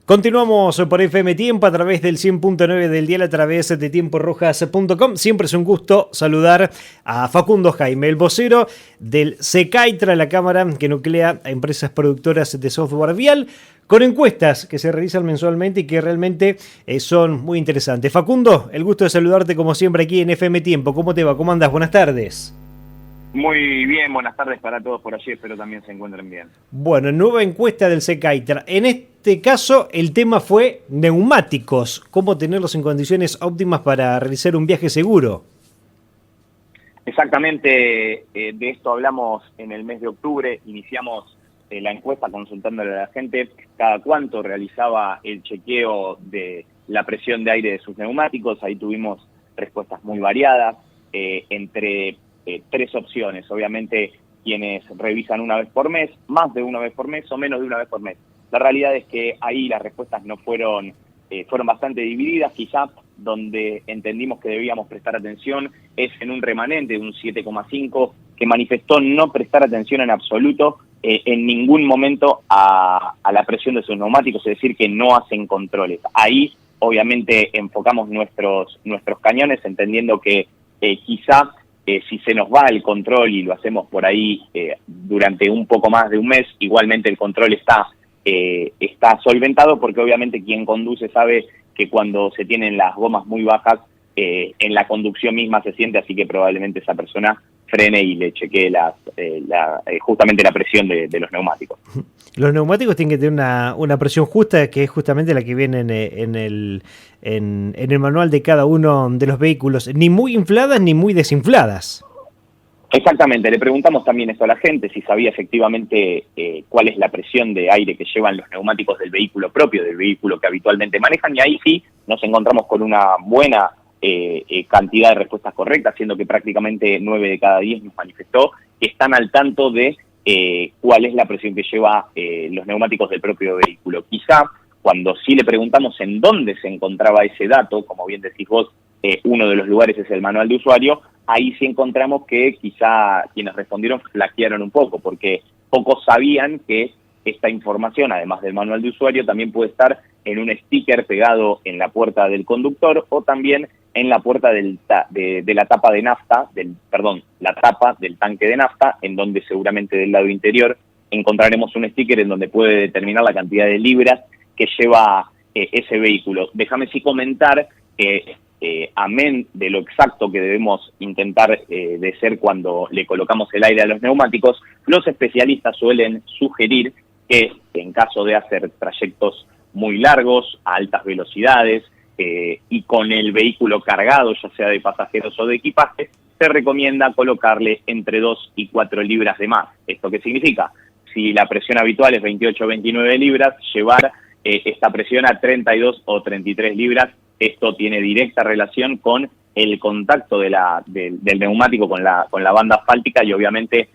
Continuamos por FM Tiempo a través del 100.9 del dial, a través de tiemporojas.com. Siempre es un gusto saludar a Facundo Jaime, el vocero del SECAITRA, la cámara que nuclea a empresas productoras de software vial, con encuestas que se realizan mensualmente y que realmente son muy interesantes. Facundo, el gusto de saludarte como siempre aquí en FM Tiempo. ¿Cómo te va? ¿Cómo andás? Buenas tardes. Muy bien, buenas tardes para todos por allí, espero también se encuentren bien. Bueno, nueva encuesta del SECAITRA. En este caso, el tema fue neumáticos. ¿Cómo tenerlos en condiciones óptimas para realizar un viaje seguro? Exactamente, de esto hablamos en el mes de octubre. Iniciamos la encuesta consultándole a la gente cada cuánto realizaba el chequeo de la presión de aire de sus neumáticos. Ahí tuvimos respuestas muy variadas, entre tres opciones. Obviamente, quienes revisan una vez por mes, más de una vez por mes o menos de una vez por mes. La realidad es que ahí las respuestas no fueron bastante divididas. Quizá donde entendimos que debíamos prestar atención es en un remanente de un 7,5 que manifestó no prestar atención en absoluto en ningún momento a la presión de sus neumáticos, es decir, que no hacen controles. Ahí obviamente enfocamos nuestros cañones, entendiendo que quizá si se nos va el control y lo hacemos por ahí durante un poco más de un mes, igualmente el control está solventado, porque obviamente quien conduce sabe que cuando se tienen las gomas muy bajas, en la conducción misma se siente, así que probablemente esa persona frene y le chequee justamente la presión de los neumáticos. Los neumáticos tienen que tener una presión justa, que es justamente la que viene en el manual de cada uno de los vehículos, ni muy infladas ni muy desinfladas. Exactamente, le preguntamos también esto a la gente, si sabía efectivamente cuál es la presión de aire que llevan los neumáticos del vehículo propio, del vehículo que habitualmente manejan, y ahí sí nos encontramos con una buena cantidad de respuestas correctas, siendo que prácticamente 9 de cada 10 nos manifestó que están al tanto de cuál es la presión que lleva los neumáticos del propio vehículo. Quizá cuando sí le preguntamos en dónde se encontraba ese dato, como bien decís vos, uno de los lugares es el manual de usuario, ahí sí encontramos que quizá quienes respondieron flaquearon un poco, porque pocos sabían que esta información, además del manual de usuario, también puede estar en un sticker pegado en la puerta del conductor o también en la puerta de la tapa de nafta, la tapa del tanque de nafta, en donde seguramente del lado interior encontraremos un sticker en donde puede determinar la cantidad de libras que lleva ese vehículo. Déjame sí comentar que amén de lo exacto que debemos intentar de ser cuando le colocamos el aire a los neumáticos, los especialistas suelen sugerir que en caso de hacer trayectos muy largos, a altas velocidades, y con el vehículo cargado, ya sea de pasajeros o de equipaje, se recomienda colocarle entre 2 y 4 libras de más. ¿Esto qué significa? Si la presión habitual es 28 o 29 libras, llevar esta presión a 32 o 33 libras, esto tiene directa relación con el contacto del neumático con la banda asfáltica y obviamente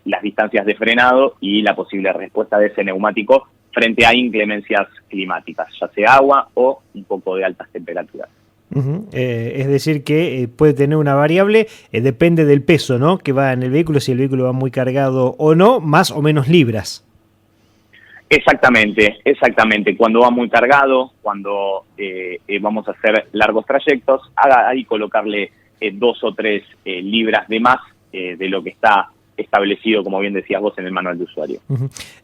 las distancias de frenado y la posible respuesta de ese neumático frente a inclemencias climáticas, ya sea agua o un poco de altas temperaturas. Es decir que puede tener una variable, depende del peso, ¿no?, que va en el vehículo, si el vehículo va muy cargado o no, más o menos libras. Exactamente. Cuando va muy cargado, cuando vamos a hacer largos trayectos, ahí colocarle 2 o 3 libras de más de lo que está establecido, como bien decías vos, en el manual de usuario.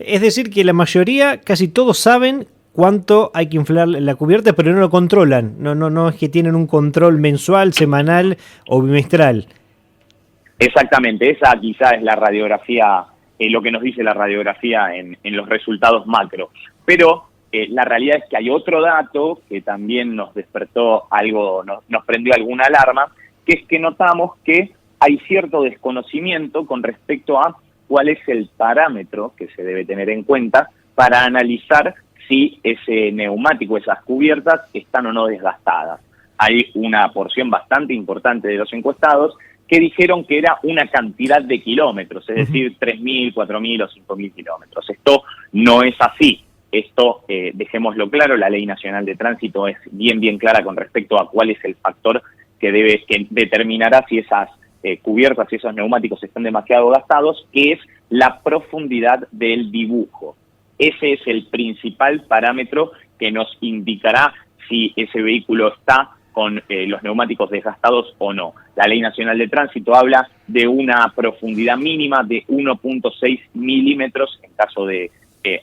Es decir que la mayoría, casi todos saben cuánto hay que inflar la cubierta, pero no lo controlan. No es que tienen un control mensual, semanal o bimestral. Exactamente, esa quizá es la radiografía, lo que nos dice la radiografía en los resultados macro. Pero la realidad es que hay otro dato que también nos despertó algo, nos prendió alguna alarma, que es que notamos que hay cierto desconocimiento con respecto a cuál es el parámetro que se debe tener en cuenta para analizar si ese neumático, esas cubiertas, están o no desgastadas. Hay una porción bastante importante de los encuestados que dijeron que era una cantidad de kilómetros, es decir, 3.000, 4.000 o 5.000 kilómetros. Esto no es así. Esto, dejémoslo claro, la Ley Nacional de Tránsito es bien clara con respecto a cuál es el factor que determinará si esas cubiertas y esos neumáticos están demasiado gastados, que es la profundidad del dibujo. Ese es el principal parámetro que nos indicará si ese vehículo está con los neumáticos desgastados o no. La Ley Nacional de Tránsito habla de una profundidad mínima de 1.6 milímetros en caso de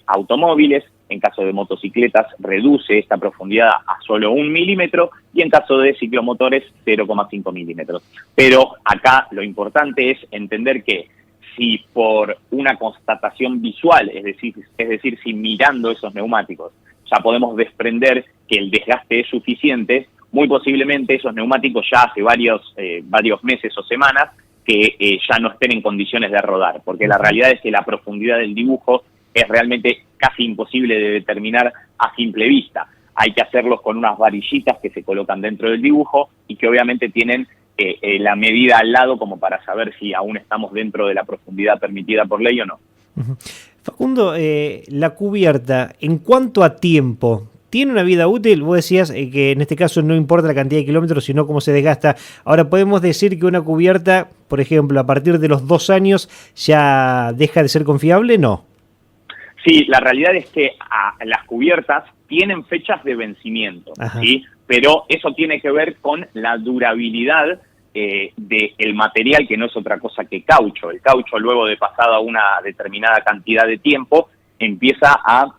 automóviles. En caso de motocicletas reduce esta profundidad a solo 1 milímetro y en caso de ciclomotores 0,5 milímetros. Pero acá lo importante es entender que si por una constatación visual, es decir, si mirando esos neumáticos ya podemos desprender que el desgaste es suficiente, muy posiblemente esos neumáticos ya hace varios meses o semanas que ya no estén en condiciones de rodar, porque la realidad es que la profundidad del dibujo es realmente casi imposible de determinar a simple vista. Hay que hacerlos con unas varillitas que se colocan dentro del dibujo y que obviamente tienen la medida al lado como para saber si aún estamos dentro de la profundidad permitida por ley o no. Facundo, la cubierta, en cuanto a tiempo, ¿tiene una vida útil? Vos decías que en este caso no importa la cantidad de kilómetros, sino cómo se desgasta. Ahora, ¿podemos decir que una cubierta, por ejemplo, a partir de los 2 años ya deja de ser confiable? No. Sí, la realidad es que las cubiertas tienen fechas de vencimiento, ¿sí? Pero eso tiene que ver con la durabilidad del material, que no es otra cosa que caucho. El caucho, luego de pasada una determinada cantidad de tiempo, empieza a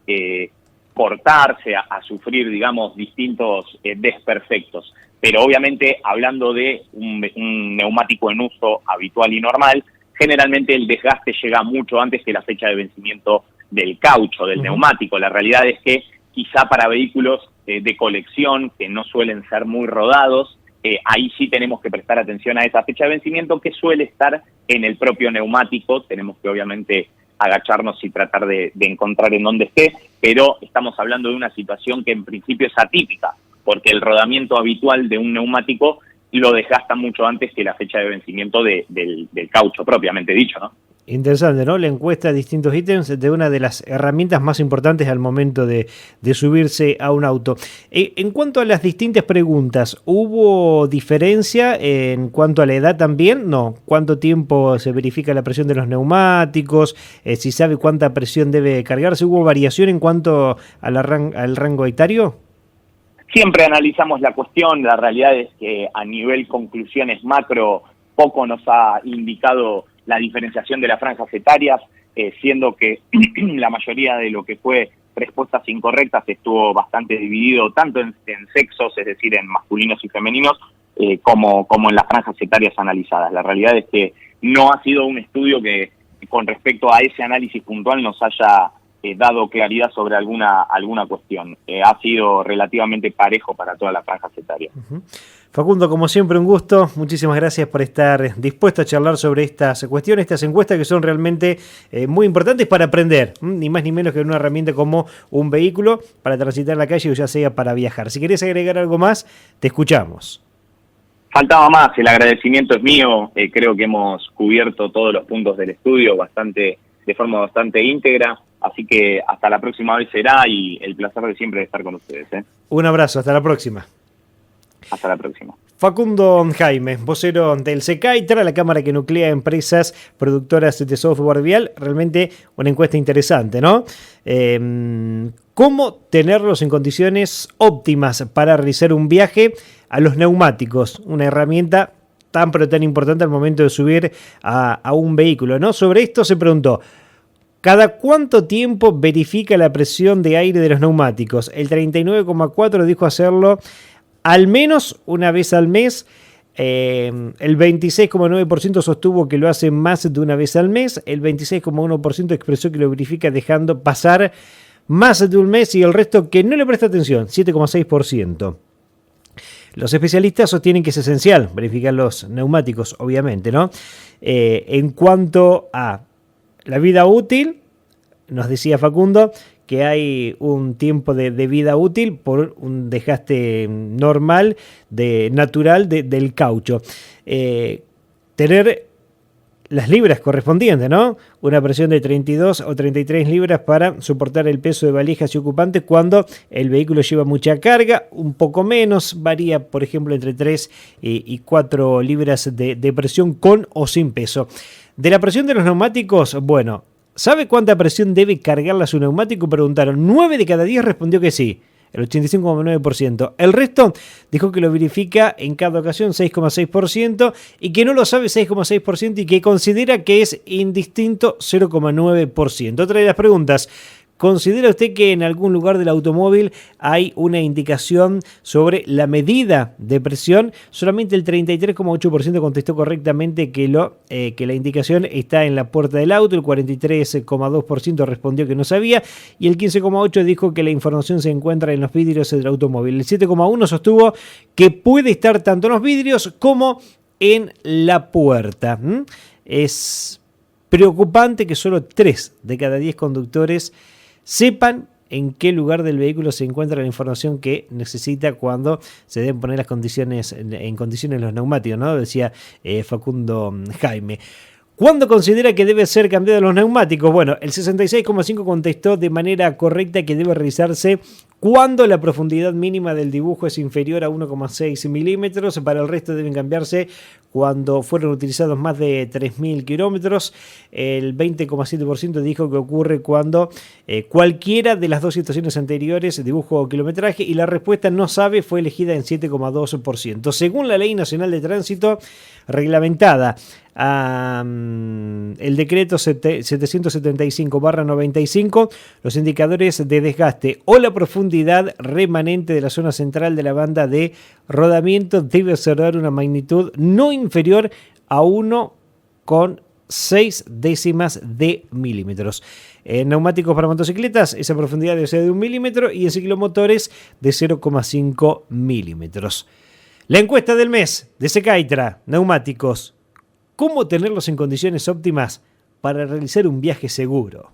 cortarse, a sufrir, digamos, distintos desperfectos. Pero obviamente, hablando de un neumático en uso habitual y normal, generalmente el desgaste llega mucho antes que la fecha de vencimiento del caucho, del neumático. La realidad es que quizá para vehículos de colección que no suelen ser muy rodados, ahí sí tenemos que prestar atención a esa fecha de vencimiento que suele estar en el propio neumático. Tenemos que obviamente agacharnos y tratar de encontrar en dónde esté, pero estamos hablando de una situación que en principio es atípica, porque el rodamiento habitual de un neumático lo desgasta mucho antes que la fecha de vencimiento del caucho propiamente dicho, ¿no? Interesante, ¿no? La encuesta de distintos ítems de una de las herramientas más importantes al momento de subirse a un auto. En cuanto a las distintas preguntas, ¿hubo diferencia en cuanto a la edad también? No. ¿Cuánto tiempo se verifica la presión de los neumáticos? ¿Si sabe cuánta presión debe cargarse? ¿Hubo variación en cuanto al rango etario? Siempre analizamos la cuestión. La realidad es que a nivel conclusiones macro poco nos ha indicado la diferenciación de las franjas etarias, siendo que la mayoría de lo que fue respuestas incorrectas estuvo bastante dividido tanto en sexos, es decir, en masculinos y femeninos, como en las franjas etarias analizadas. La realidad es que no ha sido un estudio que con respecto a ese análisis puntual nos haya dado claridad sobre alguna cuestión. Ha sido relativamente parejo para todas las franjas etarias. Facundo, como siempre, un gusto. Muchísimas gracias por estar dispuesto a charlar sobre estas cuestiones, estas encuestas que son realmente muy importantes para aprender, ni más ni menos que una herramienta como un vehículo para transitar la calle o ya sea para viajar. Si querés agregar algo más, te escuchamos. Faltaba más, el agradecimiento es mío. Creo que hemos cubierto todos los puntos del estudio de forma bastante íntegra. Así que hasta la próxima vez será, y el placer de siempre de estar con ustedes. Un abrazo, hasta la próxima. Hasta la próxima. Facundo Jaime, vocero del SECAITRA, la cámara que nuclea empresas productoras de software vial. Realmente una encuesta interesante, ¿no? ¿Cómo tenerlos en condiciones óptimas para realizar un viaje a los neumáticos? Una herramienta tan pero tan importante al momento de subir a un vehículo, ¿no? Sobre esto se preguntó: ¿cada cuánto tiempo verifica la presión de aire de los neumáticos? El 39,4% dijo hacerlo al menos una vez al mes. El 26,9% sostuvo que lo hace más de una vez al mes. El 26,1% expresó que lo verifica dejando pasar más de un mes, y el resto que no le presta atención, 7,6%. Los especialistas sostienen que es esencial verificar los neumáticos, obviamente, ¿no? En cuanto a la vida útil, nos decía Facundo que hay un tiempo de vida útil por un desgaste normal, natural del caucho. Tener las libras correspondientes, ¿no? Una presión de 32 o 33 libras para soportar el peso de valijas y ocupantes cuando el vehículo lleva mucha carga, un poco menos, varía, por ejemplo, entre 3 y 4 libras de presión con o sin peso. De la presión de los neumáticos, bueno, ¿sabe cuánta presión debe cargarle a su neumático? Preguntaron. 9 de cada 10 respondió que sí. el 85,9%. El resto dijo que lo verifica en cada ocasión, 6,6%, y que no lo sabe, 6,6%, y que considera que es indistinto, 0,9%. Otra de las preguntas: ¿considera usted que en algún lugar del automóvil hay una indicación sobre la medida de presión? Solamente el 33,8% contestó correctamente que la indicación está en la puerta del auto, el 43,2% respondió que no sabía, y el 15,8% dijo que la información se encuentra en los vidrios del automóvil. El 7,1% sostuvo que puede estar tanto en los vidrios como en la puerta. Es preocupante que solo 3 de cada 10 conductores sepan en qué lugar del vehículo se encuentra la información que necesita cuando se deben poner las condiciones en condiciones los neumáticos, ¿no? Decía Facundo Jaime. ¿Cuándo considera que debe ser cambiado los neumáticos? Bueno, el 66,5% contestó de manera correcta que debe realizarse cuando la profundidad mínima del dibujo es inferior a 1,6 milímetros. Para el resto deben cambiarse cuando fueron utilizados más de 3.000 kilómetros. El 20,7% dijo que ocurre cuando cualquiera de las dos situaciones anteriores, dibujo o kilometraje, y la respuesta no sabe fue elegida en 7,2%. Según la Ley Nacional de Tránsito reglamentada el decreto 775/95, los indicadores de desgaste o la profundidad remanente de la zona central de la banda de rodamiento debe observar una magnitud no inferior a 1,6 décimas de milímetros. En neumáticos para motocicletas, esa profundidad debe ser de 1 milímetro, y en ciclomotores de 0,5 milímetros. La encuesta del mes de Secaitra, neumáticos: ¿cómo tenerlos en condiciones óptimas para realizar un viaje seguro?